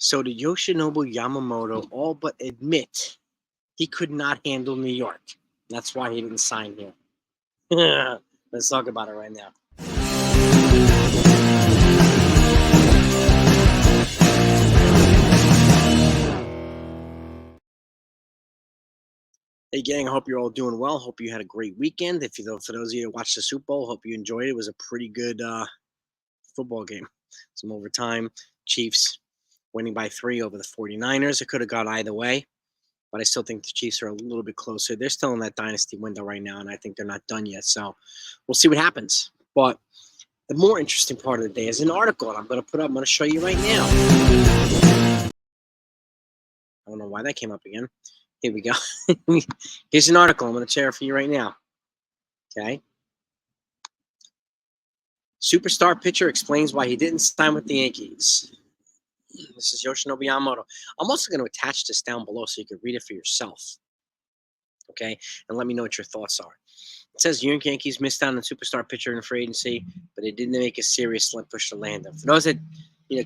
So did Yoshinobu Yamamoto all but admit he could not handle New York? That's why he didn't sign here. Let's talk about it right now. Hey gang, I hope you're all doing well. Hope you had a great weekend. For those of you who watched the Super Bowl, hope you enjoyed it. It was a pretty good football game. Some overtime. Chiefs winning by 3 over the 49ers. It could have gone either way, but I still think the Chiefs are a little bit closer. They're still in that dynasty window right now, and I think they're not done yet. So we'll see what happens. But the more interesting part of the day is an article, and I'm going to show you right now. I don't know why that came up again. Here we go. Here's an article I'm going to share for you right now. Okay. Superstar pitcher explains why he didn't sign with the Yankees. This is Yoshinobu Yamamoto. I'm also going to attach this down below so you can read it for yourself. Okay. And let me know what your thoughts are. It says Yankees missed out on a superstar pitcher in free agency, but they didn't make a serious push to land him. For those that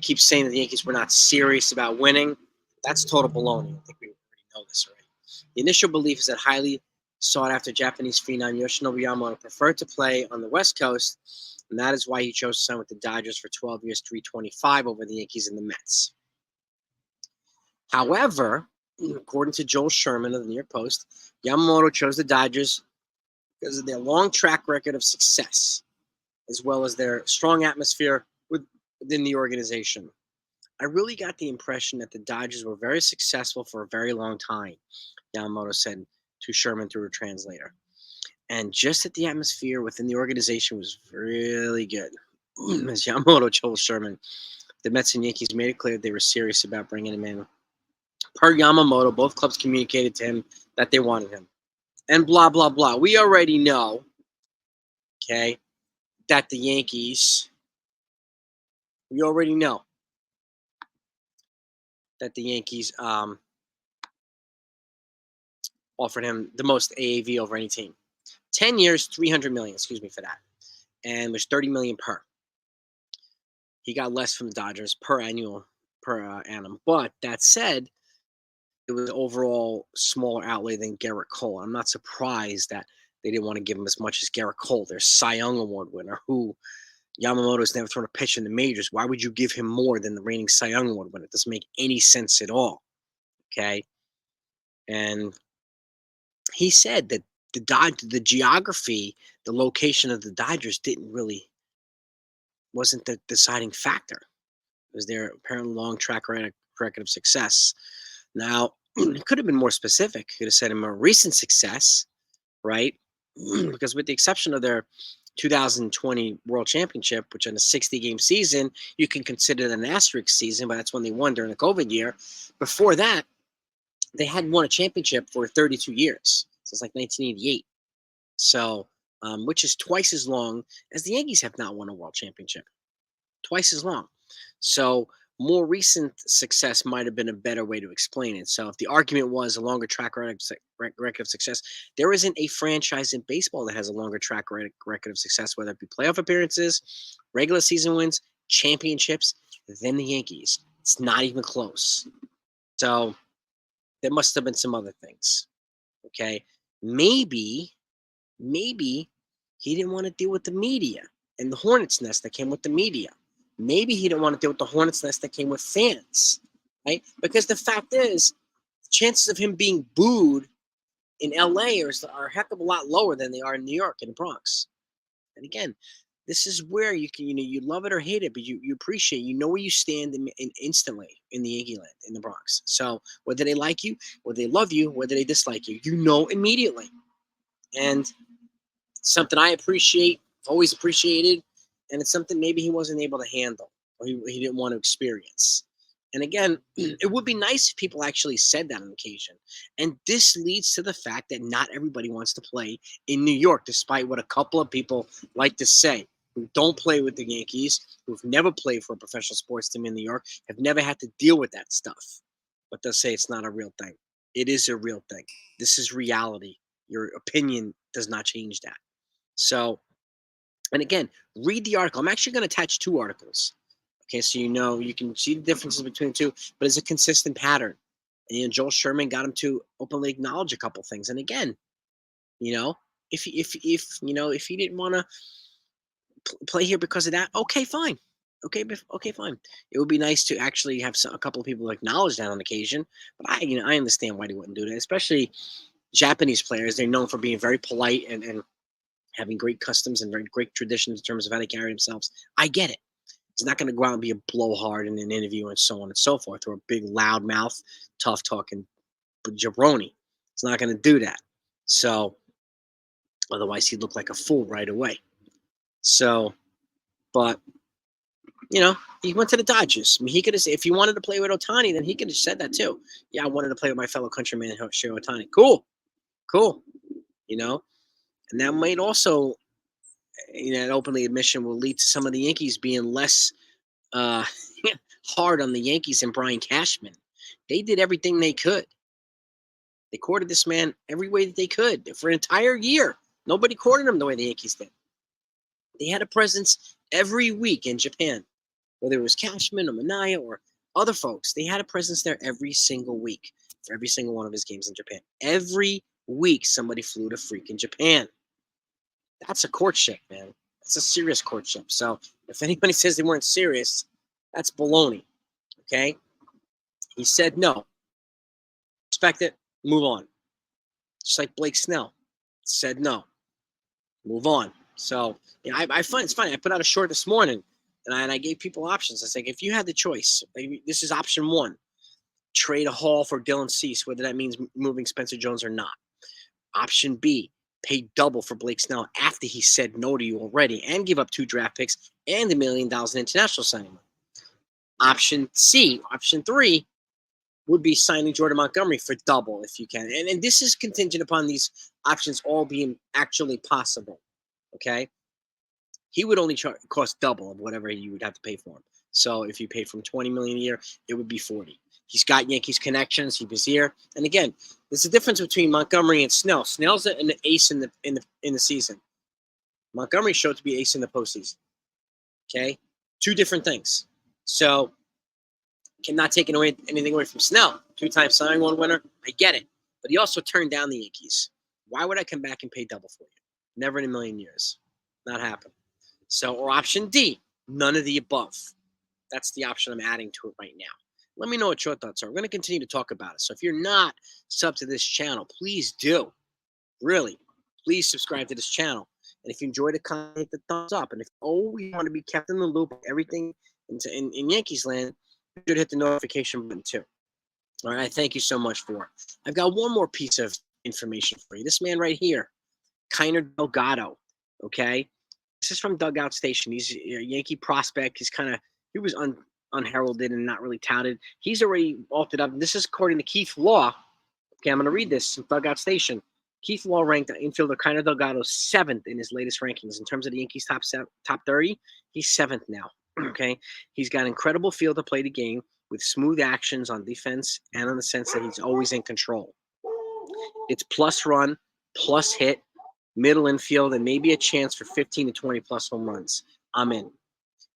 keep saying that the Yankees were not serious about winning, that's total baloney. I think we already know this already. The initial belief is that highly sought-after Japanese phenom Yoshinobu Yamamoto preferred to play on the West Coast, and that is why he chose to sign with the Dodgers for 12 years, $325 over the Yankees and the Mets. However, according to Joel Sherman of the New York Post, Yamamoto chose the Dodgers because of their long track record of success, as well as their strong atmosphere within the organization. I really got the impression that the Dodgers were very successful for a very long time, Yamamoto said to Sherman through a translator. And just that the atmosphere within the organization was really good. As Yamamoto told Sherman, the Mets and Yankees made it clear they were serious about bringing him in. Per Yamamoto, both clubs communicated to him that they wanted him. And blah, blah, blah. We already know, okay, that the Yankees, offered him the most AAV over any team. 10 years, $300 million, excuse me for that. And there's $30 million per. He got less from the Dodgers per annum. But that said, it was overall smaller outlay than Garrett Cole. I'm not surprised that they didn't want to give him as much as Garrett Cole, their Cy Young Award winner, who Yamamoto's never thrown a pitch in the majors. Why would you give him more than the reigning Cy Young Award winner? It doesn't make any sense at all. Okay. And he said that the geography, the location of the Dodgers wasn't the deciding factor. It was their apparent long track record of success. Now, it could have been more specific. Could have said a more recent success, right? Because with the exception of their 2020 World Championship, which in a 60-game season, you can consider it an asterisk season, but that's when they won during the COVID year. Before that, they hadn't won a championship for 32 years. Since like 1988. So, which is twice as long as the Yankees have not won a world championship. Twice as long. So, more recent success might have been a better way to explain it. So, if the argument was a longer track record of success, there isn't a franchise in baseball that has a longer track record of success, whether it be playoff appearances, regular season wins, championships, than the Yankees. It's not even close. So, there must have been some other things. Okay. Maybe he didn't want to deal with the media and the hornet's nest that came with the media. Maybe he didn't want to deal with the hornet's nest that came with fans, right? Because the fact is, the chances of him being booed in LA are a heck of a lot lower than they are in New York and the Bronx. And again, this is where you can, you love it or hate it, but you appreciate, where you stand instantly in the Yankee land, in the Bronx. So whether they like you, whether they love you, whether they dislike you, immediately. And something I appreciate, always appreciated, and it's something maybe he wasn't able to handle or he didn't want to experience. And again, it would be nice if people actually said that on occasion. And this leads to the fact that not everybody wants to play in New York, despite what a couple of people like to say, who don't play with the Yankees, who've never played for a professional sports team in New York, have never had to deal with that stuff. But they'll say it's not a real thing. It is a real thing. This is reality. Your opinion does not change that. So, and again, read the article. I'm actually going to attach 2 articles. Okay, so you can see the differences between the two, but it's a consistent pattern. And Joel Sherman got him to openly acknowledge a couple things. And again, you know, if he didn't want to play here because of that, okay, fine. Okay, fine. It would be nice to actually have a couple of people acknowledge that on occasion. But I understand why they wouldn't do that, especially Japanese players. They're known for being very polite and having great customs and very great traditions in terms of how they carry themselves. I get it. He's not going to go out and be a blowhard in an interview and so on and so forth, or a big loud mouth, tough talking jabroni. He's not going to do that. So otherwise, he'd look like a fool right away. So, but he went to the Dodgers. I mean, he could have said, if he wanted to play with Ohtani, then he could have said that too. Yeah, I wanted to play with my fellow countryman, Shohei Ohtani. Cool. And that might also, that openly admission will lead to some of the Yankees being less hard on the Yankees and Brian Cashman. They did everything they could. They courted this man every way that they could for an entire year. Nobody courted him the way the Yankees did. They had a presence every week in Japan, whether it was Cashman or Minaya or other folks. They had a presence there every single week for every single one of his games in Japan. Every week, somebody flew to freaking Japan. That's a courtship, man. That's a serious courtship. So if anybody says they weren't serious, that's baloney. Okay? He said no. Respect it. Move on. Just like Blake Snell said no. Move on. So I find it's funny. I put out a short this morning, and I gave people options. I was like, if you had the choice, this is option one: trade a Hall for Dylan Cease, whether that means moving Spencer Jones or not. Option B: pay double for Blake Snell after he said no to you already, and give up 2 draft picks and $1 million in international signing. Option C, option 3, would be signing Jordan Montgomery for double if you can. And this is contingent upon these options all being actually possible. Okay? He would only cost double of whatever you would have to pay for him. So if you paid from $20 million a year, it would be 40. He's got Yankees connections. He was here. And again, there's a difference between Montgomery and Snell. Snell's an ace in the season. Montgomery showed to be ace in the postseason. Okay? 2 different things. So cannot take anything away from Snell. 2-time Cy Young Award winner. I get it. But he also turned down the Yankees. Why would I come back and pay double for you? Never in a million years. Not happen. So, or option D, none of the above. That's the option I'm adding to it right now. Let me know what your thoughts are. We're going to continue to talk about it. So if you're not sub to this channel, please do. Really, please subscribe to this channel. And if you enjoy the content, hit the thumbs up. And if you always want to be kept in the loop of everything in Yankees land, you should hit the notification button too. All right, thank you so much for it. I've got one more piece of information for you. This man right here, Kiner Delgado, okay? This is from Dugout Station. He's a Yankee prospect. He was unheralded and not really touted. He's already vaulted up. This is according to Keith Law. Okay, I'm going to read this from Dugout Station. Keith Law ranked infielder Kiner Delgado 7th in his latest rankings. In terms of the Yankees top 30, he's 7th now. Okay, he's got incredible feel to play the game with smooth actions on defense and in the sense that he's always in control. It's plus run, plus hit, middle infield, and maybe a chance for 15 to 20 plus home runs. I'm in.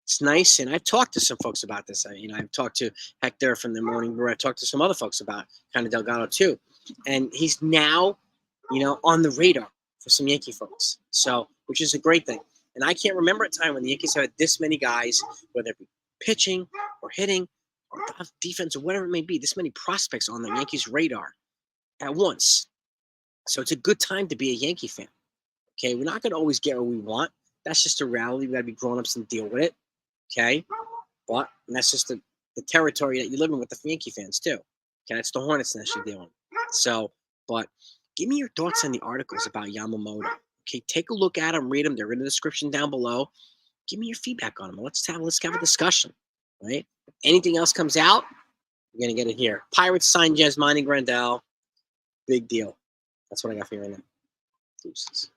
It's nice, and I've talked to some folks about this. I've talked to Hector from the Morning Brew. I've talked to some other folks about Kiner Delgado too, and he's now, on the radar for some Yankee folks. So, which is a great thing. And I can't remember a time when the Yankees had this many guys, whether it be pitching or hitting or defense or whatever it may be, this many prospects on the Yankees' radar at once. So it's a good time to be a Yankee fan. Okay, we're not going to always get what we want. That's just a reality. We got to be grown-ups and deal with it. Okay, but that's just the territory that you live in with the Yankee fans too. Okay, it's the Hornets nest you're dealing. So, but give me your thoughts on the articles about Yamamoto. Okay, take a look at them, read them. They're in the description down below. Give me your feedback on them. Let's have a discussion. Right? If anything else comes out, you're gonna get it here. Pirates signed Yasmani Grandal. Big deal. That's what I got for you right now. Deuces.